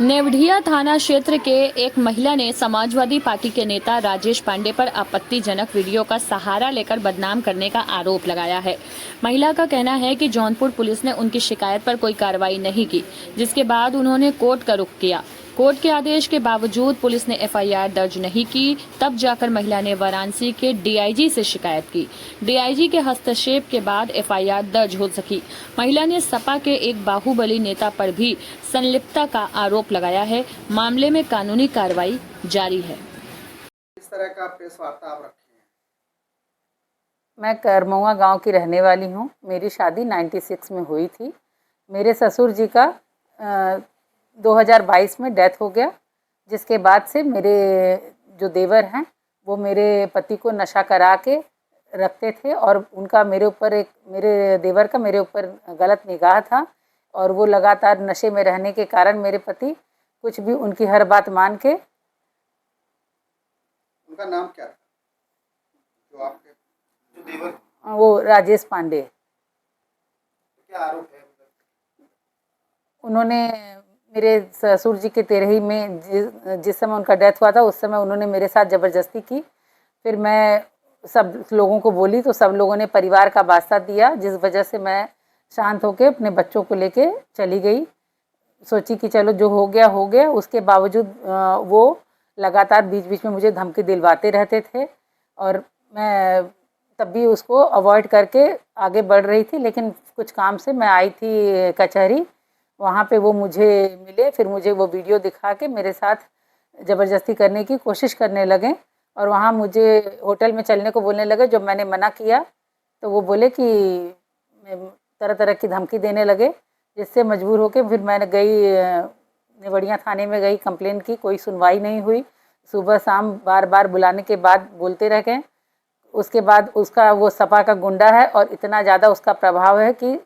नेवढिया थाना क्षेत्र के एक महिला ने समाजवादी पार्टी के नेता राजेश पांडे पर आपत्तिजनक वीडियो का सहारा लेकर बदनाम करने का आरोप लगाया है। महिला का कहना है कि जौनपुर पुलिस ने उनकी शिकायत पर कोई कार्रवाई नहीं की, जिसके बाद उन्होंने कोर्ट का रुख किया। कोर्ट के आदेश के बावजूद पुलिस ने एफआईआर दर्ज नहीं की। तब जाकर महिला ने वाराणसी के डीआईजी से शिकायत की। डीआईजी के हस्तक्षेप के बाद एफआईआर दर्ज हो सकी। महिला ने सपा के एक बाहुबली नेता पर भी संलिप्तता का आरोप लगाया है। मामले में कानूनी कार्रवाई जारी है। इस तरह का प्रेस वार्ता आप रखी है। मैं करमौआ गांव की रहने वाली हूं। मेरी शादी 96 में हुई थी। मेरे ससुर जी का 2022 में डेथ हो गया, जिसके बाद से मेरे जो देवर हैं वो मेरे पति को नशा करा के रखते थे और उनका मेरे देवर का मेरे ऊपर गलत निगाह था और वो लगातार नशे में रहने के कारण मेरे पति कुछ भी उनकी हर बात मान के। उनका नाम क्या था जो आपके जो देवर? वो राजेश पांडे। क्या आरोप है? उन्होंने मेरे ससुर जी के तेरही में जिस समय उनका डेथ हुआ था उस समय उन्होंने मेरे साथ ज़बरदस्ती की। फिर मैं सब लोगों को बोली तो सब लोगों ने परिवार का वास्ता दिया, जिस वजह से मैं शांत होकर अपने बच्चों को लेके चली गई। सोची कि चलो जो हो गया हो गया। उसके बावजूद वो लगातार बीच बीच में मुझे धमकी दिलवाते रहते थे और मैं तब भी उसको अवॉइड करके आगे बढ़ रही थी। लेकिन कुछ काम से मैं आई थी कचहरी, वहाँ पे वो मुझे मिले। फिर मुझे वो वीडियो दिखा के मेरे साथ ज़बरदस्ती करने की कोशिश करने लगे और वहाँ मुझे होटल में चलने को बोलने लगे। जब मैंने मना किया तो वो बोले कि तरह तरह की धमकी देने लगे, जिससे मजबूर होकर फिर मैंने नेवड़िया थाने में गई, कंप्लेन की। कोई सुनवाई नहीं हुई। सुबह शाम बार बार बुलाने के बाद बोलते रह गए। उसके बाद उसका वो सपा का गुंडा है और इतना ज़्यादा उसका प्रभाव है कि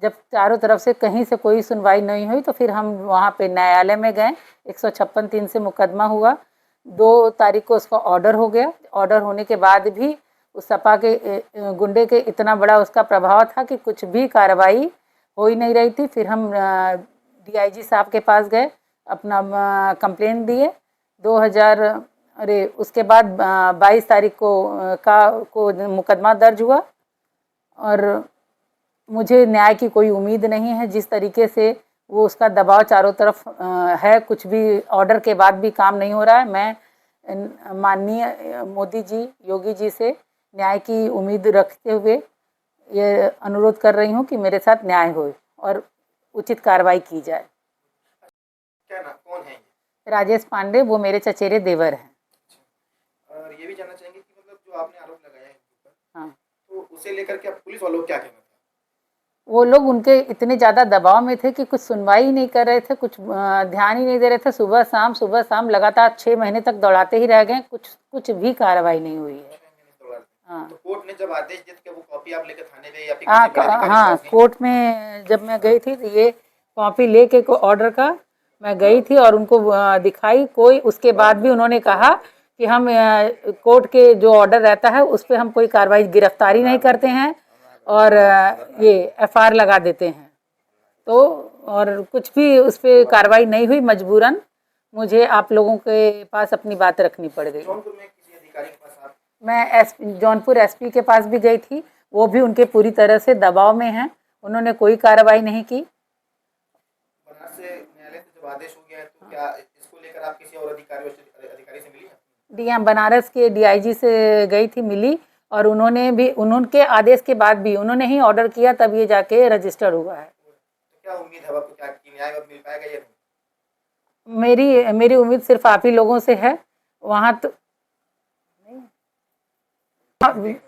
जब चारों तरफ से कहीं से कोई सुनवाई नहीं हुई तो फिर हम वहाँ पे न्यायालय में गए। 156(3) से मुकदमा हुआ। 2 तारीख को उसका ऑर्डर हो गया। ऑर्डर होने के बाद भी उस सपा के गुंडे के इतना बड़ा उसका प्रभाव था कि कुछ भी कार्रवाई हो ही नहीं रही थी। फिर हम डीआईजी साहब के पास गए, अपना कंप्लेंट दिए। 2000 अरे उसके बाद 22 तारीख को मुकदमा दर्ज हुआ और मुझे न्याय की कोई उम्मीद नहीं है। जिस तरीके से वो उसका दबाव चारों तरफ है, कुछ भी ऑर्डर के बाद भी काम नहीं हो रहा है। मैं माननीय मोदी जी, योगी जी से न्याय की उम्मीद रखते हुए ये अनुरोध कर रही हूँ कि मेरे साथ न्याय हो और उचित कार्रवाई की जाए। क्या नाम, कौन है ये? राजेश पांडे, वो मेरे चचेरे देवर हैं। और ये भी जानना चाहेंगे कि मतलब जो आपने आरोप लगाया है इनके ऊपर, हाँ, तो उसे लेकर के पुलिस वालों को क्या कहना था? वो लोग उनके इतने ज़्यादा दबाव में थे कि कुछ सुनवाई ही नहीं कर रहे थे, कुछ ध्यान ही नहीं दे रहे थे। सुबह शाम लगातार 6 महीने तक दौड़ाते ही रह गए। कुछ भी कार्रवाई नहीं हुई है। 6 महीने से दौड़ा रहे। हाँ तो कोर्ट ने जब आदेश दिया तो वो कॉपी आप लेकर थाने गए या फिर किसी बड़े अधिकारी के हाँ, पास गए? कोर्ट में जब मैं गई थी तो ये कॉपी लेके ऑर्डर का मैं गई थी और उनको दिखाई। कोई उसके बाद भी उन्होंने कहा कि हम कोर्ट के जो ऑर्डर रहता है उस पर हम कोई कार्रवाई, गिरफ्तारी नहीं करते हैं और ये एफआईआर लगा देते हैं। तो और कुछ भी उस पर कार्रवाई नहीं हुई। मजबूरन मुझे आप लोगों के पास अपनी बात रखनी पड़ गई। जौनपुर में किसी अधिकारी के पास आप? मैं जौनपुर एसपी के पास भी गई थी, वो भी उनके पूरी तरह से दबाव में हैं। उन्होंने कोई कार्रवाई नहीं की। बनारस से न्यायालय से जब आदेश हो गया है तो क्या इसको लेकर आप किसी और अधिकारी से मिली हैं? बनारस के डीआईजी से गई थी, मिली और उनके आदेश के बाद भी उन्होंने ही ऑर्डर किया, तब ये जाके रजिस्टर हुआ है। तो क्या उम्मीद है आपको, क्या कि न्याय अब मिल पाएगा या नहीं? मेरी उम्मीद सिर्फ आप ही लोगों से है। वहाँ तो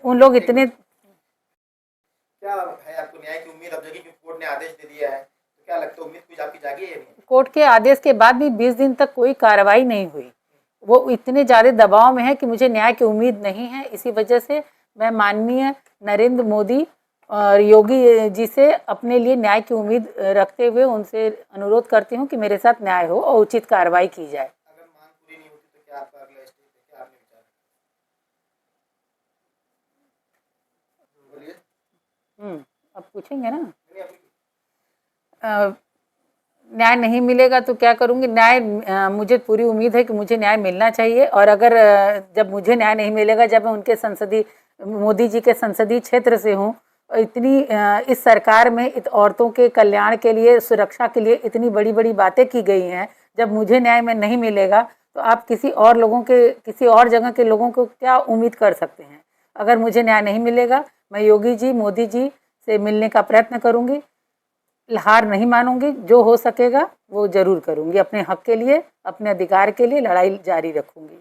उन लोग इतने, क्या है आपको न्याय की उम्मीद अब जगी कि कोर्ट ने आदेश दे दिया है, तो क्या लगता है उम्मीद कुछ आपकी जागी है या नहीं? कोर्ट के आदेश के बाद भी 20 दिन तक कोई कार्रवाई नहीं हुई। वो इतने ज़्यादा दबाव में है कि मुझे न्याय की उम्मीद नहीं है। इसी वजह से मैं माननीय नरेंद्र मोदी और योगी जी से अपने लिए न्याय की उम्मीद रखते हुए उनसे अनुरोध करती हूँ कि मेरे साथ न्याय हो और उचित कार्रवाई की जाए। अगर मांग पूरी नहीं होती तो क्या आपका अगला स्टेप है, क्या आपने विचार है? बोलिए। अब पूछेंगे ना। नहीं, अभी अ, न्याय नहीं मिलेगा तो क्या करूँगी? न्याय मुझे पूरी उम्मीद है कि मुझे न्याय मिलना चाहिए, और अगर जब मुझे न्याय नहीं मिलेगा, जब मैं उनके मोदी जी के संसदीय क्षेत्र से हूँ, इतनी इस सरकार में औरतों के कल्याण के लिए, सुरक्षा के लिए इतनी बड़ी बड़ी बातें की गई हैं, जब मुझे न्याय में नहीं मिलेगा तो आप किसी और जगह के लोगों को क्या उम्मीद कर सकते हैं? अगर मुझे न्याय नहीं मिलेगा, मैं योगी जी, मोदी जी से मिलने का प्रयत्न करूँगी, हार नहीं मानूंगी, जो हो सकेगा वो जरूर करूँगी, अपने हक के लिए, अपने अधिकार के लिए लड़ाई जारी रखूँगी।